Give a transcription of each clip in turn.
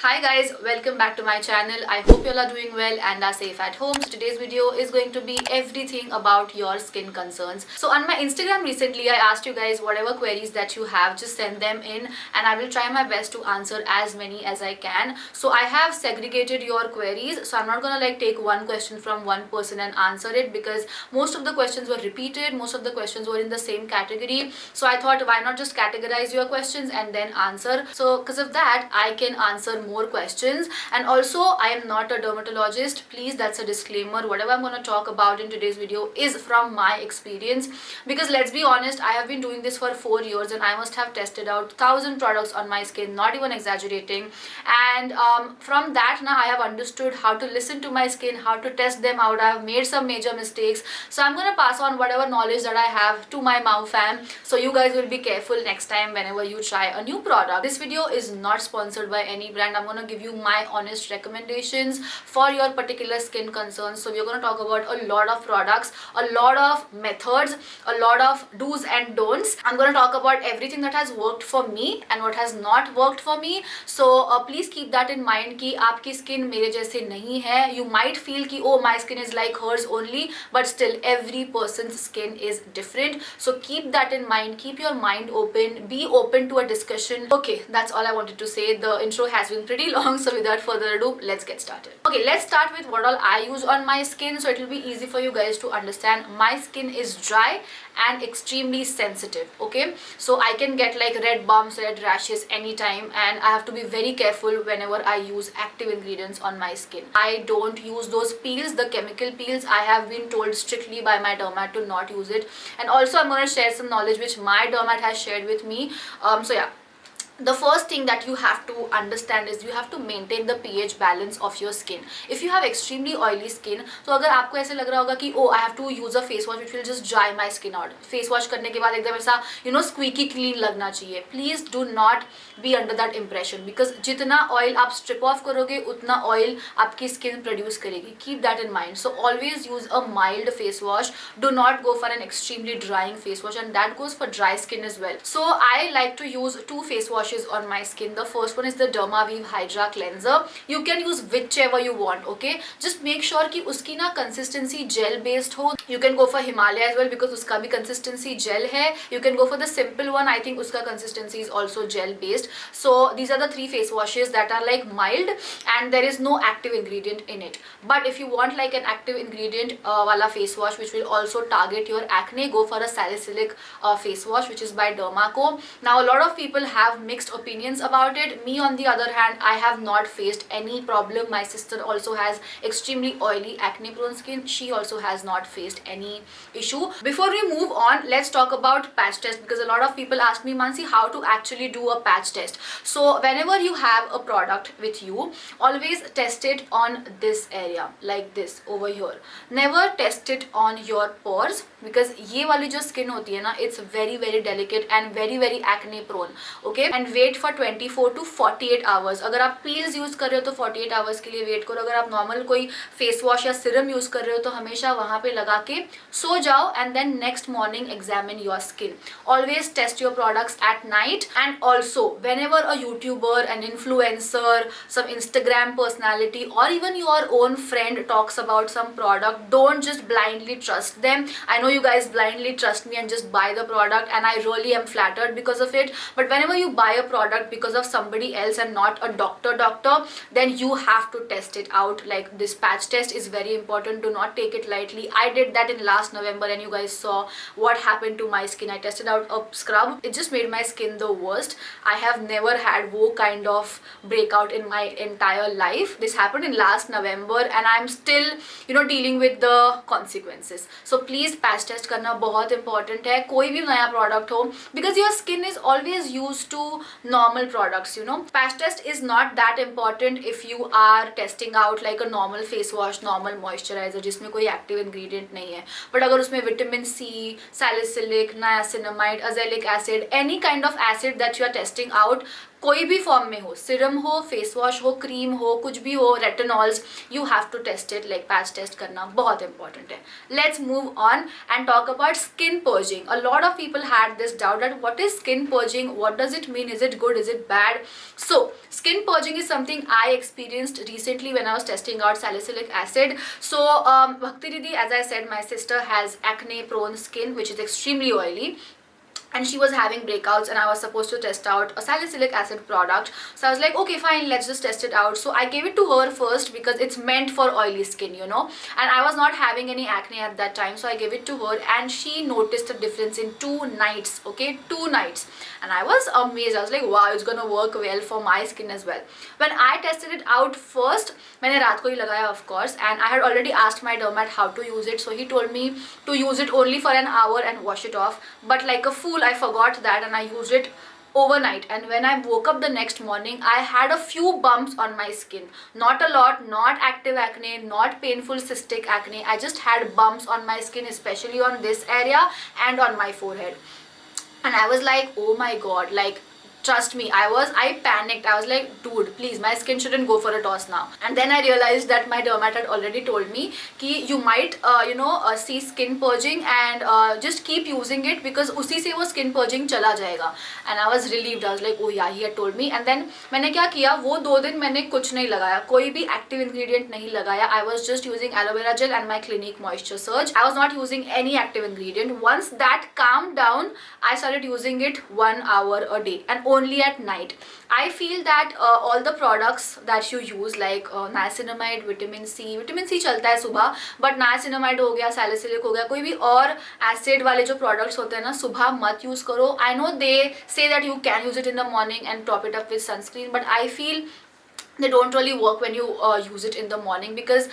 Hi guys, welcome back to my channel. I hope you all are doing well and are safe at home. So today's video is going to be everything about your skin concerns. So on my Instagram recently, I asked you guys whatever queries that you have, just send them in and I will try my best to answer as many as I can. So I have segregated your queries. So I'm not gonna take one question from one person and answer it because most of the questions were repeated, most of the questions were in the same category. So I thought why not just categorize your questions and then answer. So because of that, I can answer more questions. And also, I am not a dermatologist. Please, that's a disclaimer. Whatever I'm going to talk about in today's video is from my experience, because let's be honest, I have been doing this for 4 years and I must have tested out 1,000 products on my skin, not even exaggerating. And from that now I have understood how to listen to my skin, how to test them out. I have made some major mistakes, so I'm going to pass on whatever knowledge that I have to my mouth fam, so you guys will be careful next time whenever you try a new product. This video is not sponsored by any brand. I'm going to give you my honest recommendations for your particular skin concerns. So we're going to talk about a lot of products, a lot of methods, a lot of do's and don'ts. I'm going to talk about everything that has worked for me and what has not worked for me. So please keep that in mind कि आपकी skin मेरे जैसे नहीं है. You might feel कि oh, my skin is like hers only, but still every person's skin is different. So keep that in mind. Keep your mind open. Be open to a discussion. Okay, that's all I wanted to say. The intro has been pretty long, so without further ado, let's get started. Okay, let's start with what all I use on my skin, so it will be easy for you guys to understand. My skin is dry and extremely sensitive. Okay, so I can get like red bumps, red rashes anytime, and I have to be very careful whenever I use active ingredients on my skin. I don't use those peels, the chemical peels. I have been told strictly by my dermat to not use it. And also I'm going to share some knowledge which my dermat has shared with me. So yeah, the first thing that you have to understand is you have to maintain the pH balance of your skin. If you have extremely oily skin, तो अगर आपको ऐसे लग रहा होगा कि oh, I have to use a face wash which will just dry my skin out. Face wash करने के बाद एकदम ऐसा squeaky clean लगना चाहिए. Please do not be under that impression, because जितना oil आप strip off करोगे उतना oil आपकी skin produce करेगी. Keep that in mind. So always use a mild face wash. Do not go for an extremely drying face wash, and that goes for dry skin as well. So I like to use two face washes on my skin. The first one is the Dermavive Hydra cleanser. You can use whichever you want. Okay, just make sure कि उसकी ना consistency gel based हो. You can go for Himalaya as well because उसका भी consistency gel है. You can go for the simple one. I think उसका consistency is also gel based. So these are the three face washes that are like mild and there is no active ingredient in it. But if you want like an active ingredient wala face wash which will also target your acne, go for a salicylic face wash which is by DermaCo. Now a lot of people have mixed opinions about it. Me on the other hand, I have not faced any problem. My sister also has extremely oily acne prone skin. She also has not faced any issue. Before we move on, let's talk about patch test, because a lot of people ask me, Mansi, how to actually do a patch test. So whenever you have a product with you, always test it on this area, like this over here. Never test it on your pores, because ये वाली जो skin होती है ना, it's very delicate and very acne prone. Okay, and wait for 24 to 48 hours. अगर आप peels use कर रहे हो तो 48 hours के लिए wait करो. अगर आप normal कोई face wash या serum use कर रहे हो तो हमेशा वहाँ पे लगा के सो जाओ and then next morning examine your skin. Always test your products at night. And also whenever a YouTuber, an influencer, some Instagram personality or even your own friend talks about some product, don't just blindly trust them. I know you guys blindly trust me and just buy the product, and I really am flattered because of it. But whenever you buy a product because of somebody else and not a doctor, then you have to test it out. Like this patch test is very important. Do not take it lightly. I did that in last November and you guys saw what happened to my skin. I tested out a scrub. It just made my skin the worst. I have never had वो kind of breakout in my entire life. This happened in last November and I'm still dealing with the consequences. So please patch test करना बहुत important है. कोई भी नया product हो, because your skin is always used to normal products. Patch test is not that important if you are testing out like a normal face wash, normal moisturizer जिसमें कोई active ingredient नहीं है. But अगर उसमें vitamin C, salicylic, niacinamide, azelaic acid, any kind of acid that you are testing out, कोई भी form में हो, सिरम हो, फेस वॉश हो, क्रीम हो, कुछ भी हो, retinols, you have to test it, like patch test करना बहुत इंपॉर्टेंट है. Let's move on and talk about skin purging. A lot of people had this doubt that what is skin purging, what does it mean, is it good, is it bad? So skin purging is something I experienced recently when I was testing out salicylic acid. So Bhakti Didi, as I said, my sister has acne prone skin which is extremely oily, and she was having breakouts, and I was supposed to test out a salicylic acid product. So I was like, okay fine, let's just test it out. So I gave it to her first because it's meant for oily skin, you know, and I was not having any acne at that time, so I gave it to her and she noticed a difference in 2 nights. Okay, 2 nights, and I was amazed. I was like, wow, it's gonna work well for my skin as well. When I tested it out first, मैंने रात को ही लगाया of course, and I had already asked my dermat how to use it, so he told me to use it only for an hour and wash it off, but like a fool I forgot that and I used it overnight, and when I woke up the next morning I had a few bumps on my skin. Not a lot, not active acne, not painful cystic acne, I just had bumps on my skin, especially on this area and on my forehead. And I was like, oh my god, like trust me, I panicked. I was like, dude, please, my skin shouldn't go for a toss now. And then I realized that my dermat had already told me कि you might see skin purging, and just keep using it because उसी से वो skin purging चला जाएगा. And I was relieved. I was like, oh yeah, he had told me. And then मैंने क्या किया, वो 2 दिन मैंने कुछ नहीं लगाया, कोई भी active ingredient नहीं लगाया. I was just using aloe vera gel and my Clinique moisture surge. I was not using any active ingredient. Once that calmed down, I started using it 1 hour a day and only at night. I feel that all the products that you use like niacinamide, vitamin C चलता है सुबह, but niacinamide हो गया, salicylic हो गया, कोई भी और acid वाले जो products होते हैं ना, सुबह मत use करो. I know they say that you can use it in the morning and top it up with sunscreen, but I feel they don't really work when you use it in the morning, because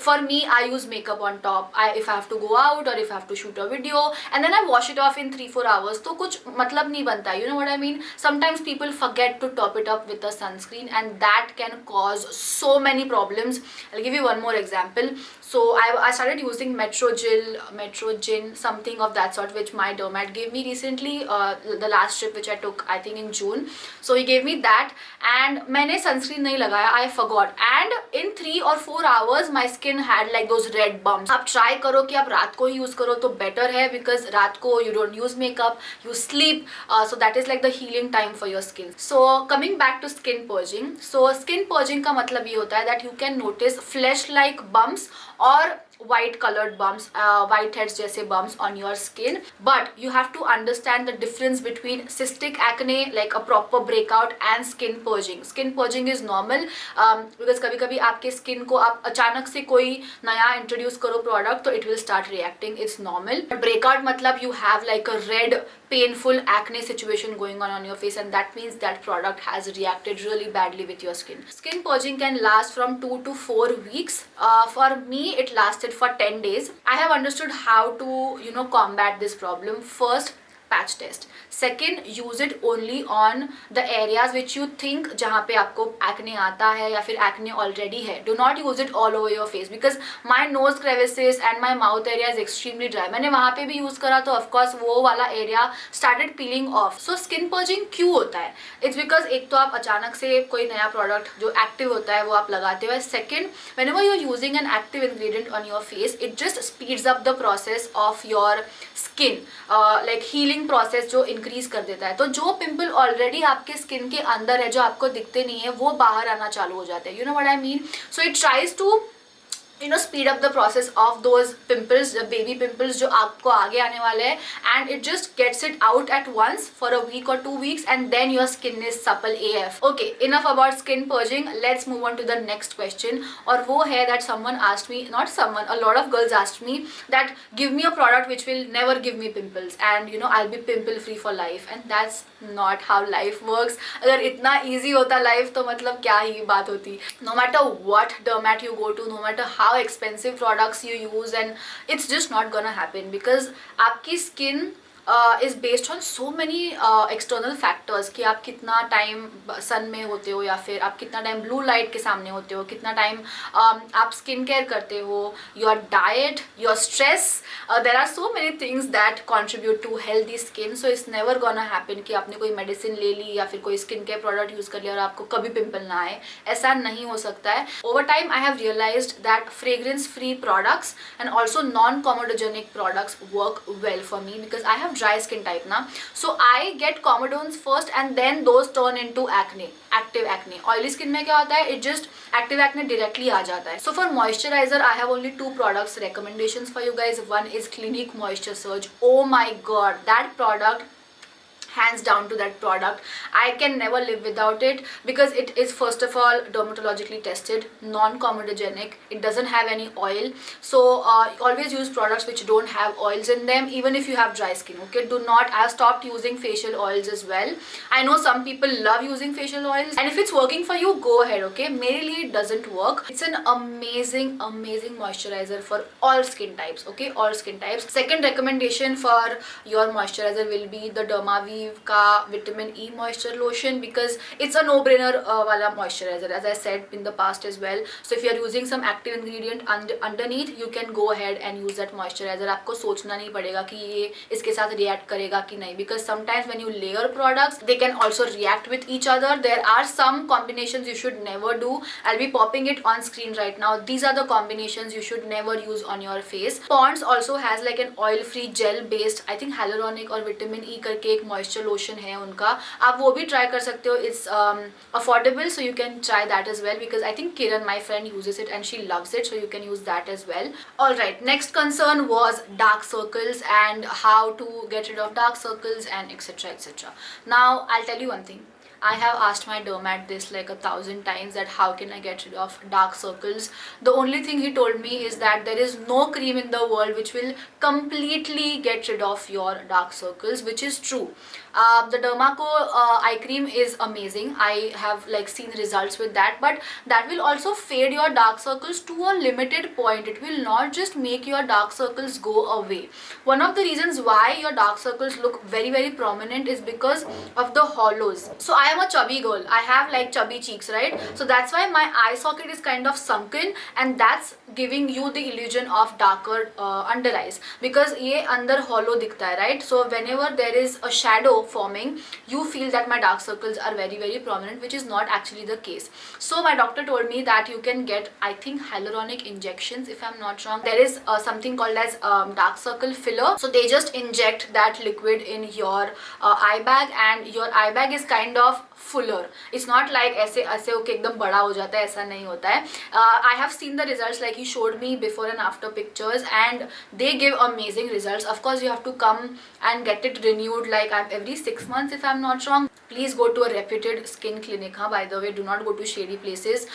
for me I use makeup on top. If I have to go out or if I have to shoot a video and then I wash it off in 3-4 hours, तो कुछ मतलब नहीं बनता. You know what I mean? Sometimes people forget to top it up with a sunscreen and that can cause so many problems. I'll give you one more example. So I started using Metrogyl, something of that sort, which my dermat gave me recently, the last trip which I took I think in June. So he gave me that and मैंने sunscreen नहीं लगाया. I forgot, and in 3 or 4 hours my skin had like those red bumps. आप try करो कि आप रात को ही use करो तो better है, because रात को you don't use makeup, you sleep, so that is like the healing time for your skin. So coming back to skin purging, so skin purging का मतलब ये होता है that you can notice flesh like bumps or white colored bumps, whiteheads जैसे bumps on your skin, but you have to understand the difference between cystic acne, like a proper breakout, and skin purging. Skin purging is normal because कभी कभी आपके skin को आप अचानक से कोई नया introduce करो product तो it will start reacting, it's normal. Breakout मतलब you have like a red painful acne situation going on your face, and that means that product has reacted really badly with your skin. Skin purging can last from 2 to 4 weeks. For me it lasted for 10 days. I have understood how to combat this problem. First, patch test. Second, use it only on the areas which you think जहाँ पे आपको acne आता है या फिर acne already है. Do not use it all over your face because my nose crevices and my mouth area is extremely dry. मैंने वहाँ पे भी use करा तो of course वो वाला area started peeling off. So skin purging क्यों होता है? It's because एक तो आप अचानक से कोई नया product जो active होता है वो आप लगाते हो. Second, whenever you're using an active ingredient on your face, it just speeds up the process of your skin, like healing process जो इंक्रीज कर देता है. तो जो पिंपल ऑलरेडी आपके स्किन के अंदर है जो आपको दिखते नहीं है वो बाहर आना चालू हो जाते हैं. You know what I mean? So it tries to speed up the process of those pimples, the baby pimples जो आपको आगे आने वाले हैं, and it just gets it out at once for a week or 2 weeks, and then your skin is supple AF. Okay, enough about skin purging. Let's move on to the next question. और वो है that someone asked me, not someone, a lot of girls asked me that give me a product which will never give me pimples, and I'll be pimple free for life, and that's not how life works. अगर इतना easy होता life तो मतलब क्या ही बात होती. No matter what dermat you go to, no matter how expensive products you use, and it's just not gonna happen because आपकी skin is based on so many external factors कि आप कितना टाइम सन में होते हो या फिर आप कितना टाइम ब्लू लाइट के सामने होते हो, कितना टाइम आप स्किन केयर करते हो, your diet, your stress, there are so many things that contribute to healthy skin. So it's never gonna happen कि आपने कोई मेडिसिन ले ली या फिर कोई स्किन केयर प्रोडक्ट यूज कर लिया और आपको कभी पिंपल ना आए. ऐसा नहीं हो सकता है. Over time I have realized that fragrance free products and also non comedogenic products work well for me because I have dry skin type na, so I get comedones first and then those turn into acne, active acne. Oily skin में क्या होता है, it just active acne directly आ जाता है. So for moisturizer I have only 2 products recommendations for you guys. One is Clinique Moisture Surge. Oh my god, that product, hands down to that product, I can never live without it because it is first of all dermatologically tested, non-comedogenic, it doesn't have any oil. So always use products which don't have oils in them, even if you have dry skin. Okay, do not, I have stopped using facial oils as well. I know some people love using facial oils and if it's working for you, go ahead. Okay, merely it doesn't work. It's an amazing moisturizer for all skin types. Okay, all skin types. Second recommendation for your moisturizer will be the Dermavive का vitamin E moisture lotion because it's a no-brainer वाला moisturizer, as I said in the past as well. So if you are using some active ingredient underneath, you can go ahead and use that moisturizer. आपको सोचना नहीं पड़ेगा कि ये इसके साथ react करेगा कि नहीं, because sometimes when you layer products, they can also react with each other. There are some combinations you should never do. I'll be popping it on screen right now. These are the combinations you should never use on your face. Pond's also has like an oil-free gel-based, I think hyaluronic और vitamin E करके एक moisture lotion है उनका, आप वो भी try कर सकते हो. It's affordable, so you can try that as well because I think Kiran, my friend, uses it and she loves it, so you can use that as well. Alright, next concern was dark circles and how to get rid of dark circles and etc etc. Now I'll tell you one thing. I have asked my dermat this like 1,000 times that how can I get rid of dark circles. The only thing he told me is that there is no cream in the world which will completely get rid of your dark circles, which is true. The DermaCo eye cream is amazing. I have like seen results with that, but that will also fade your dark circles to a limited point. It will not just make your dark circles go away. One of the reasons why your dark circles look very prominent is because of the hollows. So I am a chubby girl. I have like chubby cheeks, right? So that's why my eye socket is kind of sunken and that's giving you the illusion of darker under eyes because ये अंदर hollow दिखता है, right? So whenever there is a shadow forming, you feel that my dark circles are very prominent, which is not actually the case. So my doctor told me that you can get, I think, hyaluronic injections if I'm not wrong. There is something called as dark circle filler. So they just inject that liquid in your eye bag and your eye bag is kind of fuller. It's not like ऐसे okay एकदम बड़ा हो जाता है, ऐसा नहीं होता है. I have seen the results, like he showed me before and after pictures and they give amazing results. Of course you have to come and get it renewed like every 6 months if I'm not wrong. Please go to a reputed skin clinic, by the way, do not go to shady places.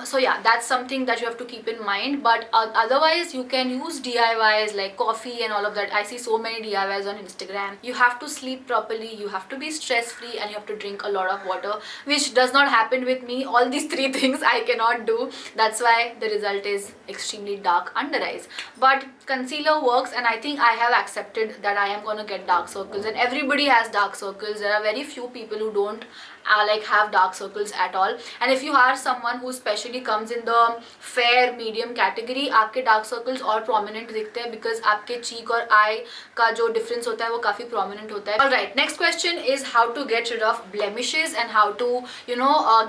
So yeah, that's something that you have to keep in mind, but otherwise you can use DIYs like coffee and all of that. I see so many DIYs on Instagram. You have to sleep properly, you have to be stress free and you have to drink a lot of water, which does not happen with me. All these 3 things I cannot do. That's why the result is extremely dark under eyes. But concealer works and I think I have accepted that I am gonna get dark circles and everybody has dark circles. There are very few people who don't like have dark circles at all, and if you are someone who especially comes in the fair medium category, आपके dark circles और prominent दिखते हैं because आपके cheek और eye का जो difference होता है वो काफी prominent होता है. Alright, next question is how to get rid of blemishes and how to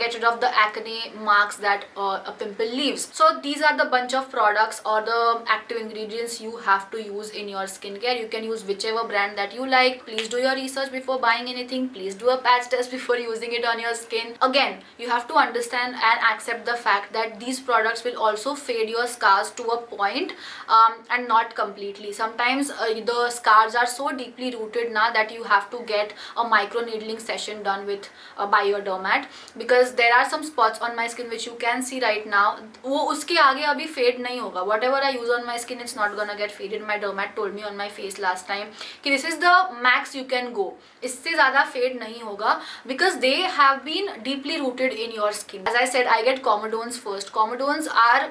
get rid of the acne marks that a pimple leaves. So these are the bunch of products or the active ingredients you have to use in your skincare. You can use whichever brand that you like. Please do your research before buying anything. Please do a patch test before using it on your skin. Again, you have to understand and accept the fact that these products will also fade your scars to a point and not completely. Sometimes the scars are so deeply rooted now that you have to get a micro needling session done with by your dermat, because there are some spots on my skin which you can see right now. वो उसके आगे अभी fade नहीं होगा. Whatever I use on my skin, it's not gonna get faded. My dermat told me on my face last time कि this is the max you can go. इससे ज़्यादा fade नहीं होगा because they have been deeply rooted in your skin. As I said, I get comedones first. Comedones are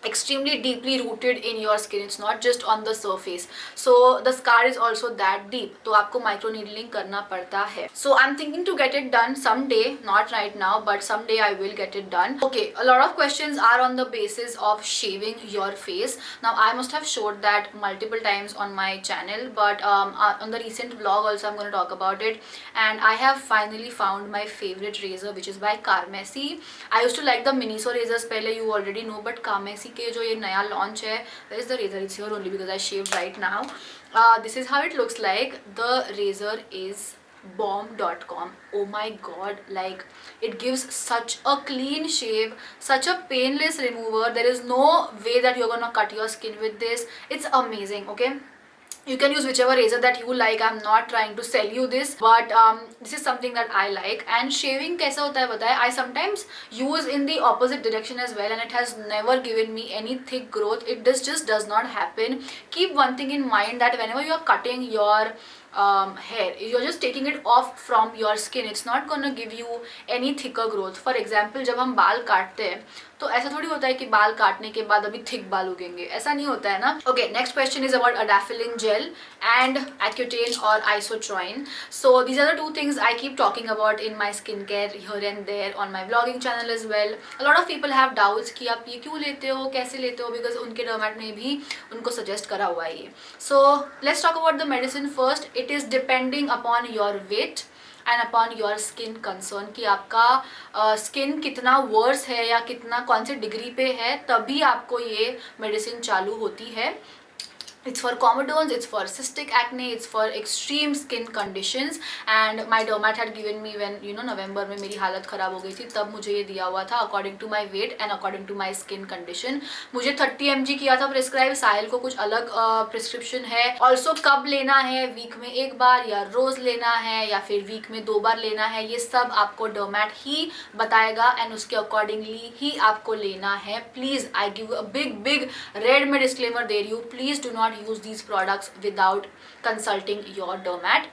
extremely deeply rooted in your skin. It's not just on the surface, so the scar is also that deep, तो आपको micro needling करना पड़ता है. So I'm thinking to get it done someday, not right now, but someday I will get it done. Okay, a lot of questions are on the basis of shaving your face. Now I must have showed that multiple times on my channel, but on the recent vlog also I'm going to talk about it. And I have finally found my favorite razor, which is by Manasi. I used to like the Miniso razors पहले, you already know, but Manasi के जो ये नया launch है, where is the razor? It's here only because I shaved right now. This is how it looks like. The razor is bomb.com. Oh my god, like it gives such a clean shave, such a painless remover. There is no way that you're gonna cut your skin with this. It's amazing. Okay, you can use whichever razor that you like. I'm not trying to sell you this, but this is something that I like. And shaving कैसा होता है पता है, I sometimes use in the opposite direction as well, and it has never given me any thick growth. It just does not happen. Keep one thing in mind, that whenever you are cutting your hair, you're just taking it off from your skin. It's not gonna give you any thicker growth. For example, जब हम बाल काटते हैं तो ऐसा थोड़ी होता है कि बाल काटने के बाद अभी थिक बाल उगेंगे, ऐसा नहीं होता है ना. Okay, next question is about adapalene gel and Accutane और Isotroin. So these are the two things I keep talking about in my skincare here and there on my vlogging channel as well. A lot of people have doubts कि आप ये क्यों लेते हो, कैसे लेते हो, because उनके डर्मेट ने भी उनको सजेस्ट करा हुआ है ये. So let's talk about the medicine first. It is depending upon your weight and upon your skin concern, कि आपका स्किन कितना वर्स है या कितना कौन से डिग्री पे है, तभी आपको ये मेडिसिन चालू होती है. It's for comedones, it's for cystic acne, it's for extreme skin conditions. And my dermat had given me when नवंबर में मेरी हालत ख़राब हो गई थी, तब मुझे ये दिया हुआ था according to my weight and according to my skin condition. मुझे 30 mg किया था प्रिस्क्राइब, साहिल को कुछ अलग प्रिस्क्रिप्शन है. ऑल्सो कब लेना है, वीक में एक बार या रोज़ लेना है या फिर वीक में 2 बार लेना है, ये सब आपको डर्मेट ही बताएगा एंड उसके अकॉर्डिंगली ही आपको लेना है. Please, I give a big red में डिस्क्लेमर दे रही हूँ, please do not use these products without consulting your dermat.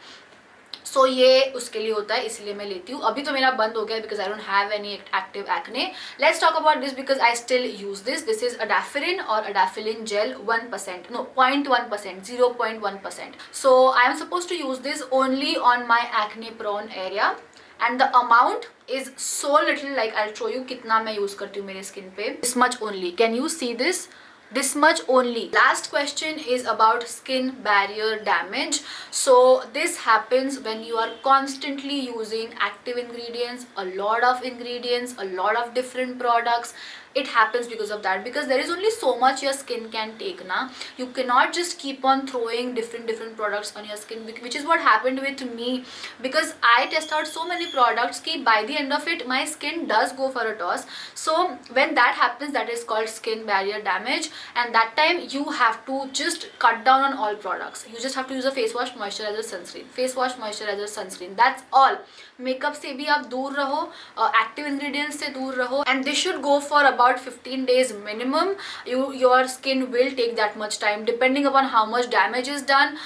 So ये उसके लिए होता है, इसलिए मैं लेती हूँ. अभी तो मेरा बंद हो गया because I don't have any active acne. Let's talk about this because I still use this. This is Adafrin or Adafilin gel 1%, no 0.1%, 0.1%. So I am supposed to use this only on my acne prone area. And the amount is so little, like I'll show you कितना मैं use करती हूँ मेरे skin पे. This much only. Can you see this? This much only. Last question is about skin barrier damage. So this happens when you are constantly using active ingredients, a lot of ingredients, a lot of different products. It happens because of that, because there is only so much your skin can take na. You cannot just keep on throwing different products on your skin, which is what happened with me, because I test out so many products ki by the end of it my skin does go for a toss. So when that happens, that is called skin barrier damage, and that time you have to just cut down on all products. You just have to use a face wash, moisturizer, sunscreen, face wash, moisturizer, sunscreen, that's all. Makeup से भी आप दूर रहो, active ingredients से दूर रहो, and this should go for about 15 days minimum. Your skin will take that much time depending upon how much damage is done.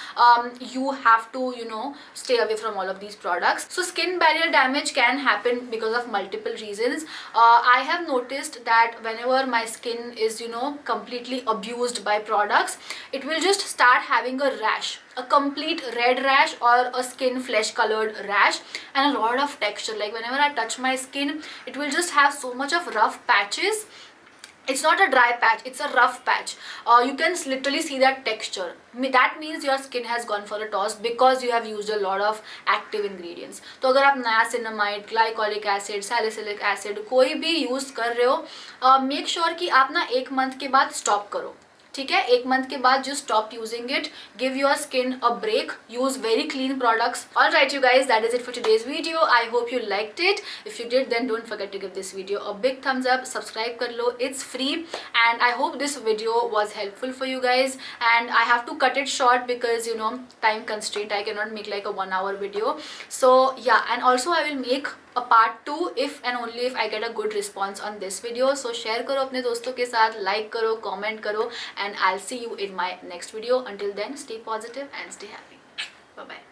You have to stay away from all of these products. So skin barrier damage can happen because of multiple reasons. I have noticed that whenever my skin is completely abused by products, it will just start having a rash, a complete red rash or a skin flesh colored rash, and a lot of texture. Like whenever I touch my skin, it will just have so much of rough patches. It's not a dry patch, it's a rough patch. You can literally see that texture. That means your skin has gone for a toss because you have used a lot of active ingredients. तो अगर आप niacinamide, glycolic acid, salicylic acid कोई भी use कर रहे हो, make sure कि आप ना 1 मंथ के बाद स्टॉप करो. ठीक है, 1 मंथ के बाद just stop using it. Give your skin a break. Use very clean products. Alright you guys, that is it for today's video. I hope you liked it. If you did, then don't forget to give this video a big thumbs up. Subscribe कर लो, it's free. And I hope this video was helpful for you guys. And I have to cut it short because time constraint. I cannot make like a 1-hour video. So yeah, and also I will make a part 2 if and only if I get a good response on this video. So share करो अपने दोस्तों के साथ, like करो, comment करो, and I'll see you in my next video. Until then, stay positive and stay happy. Bye bye.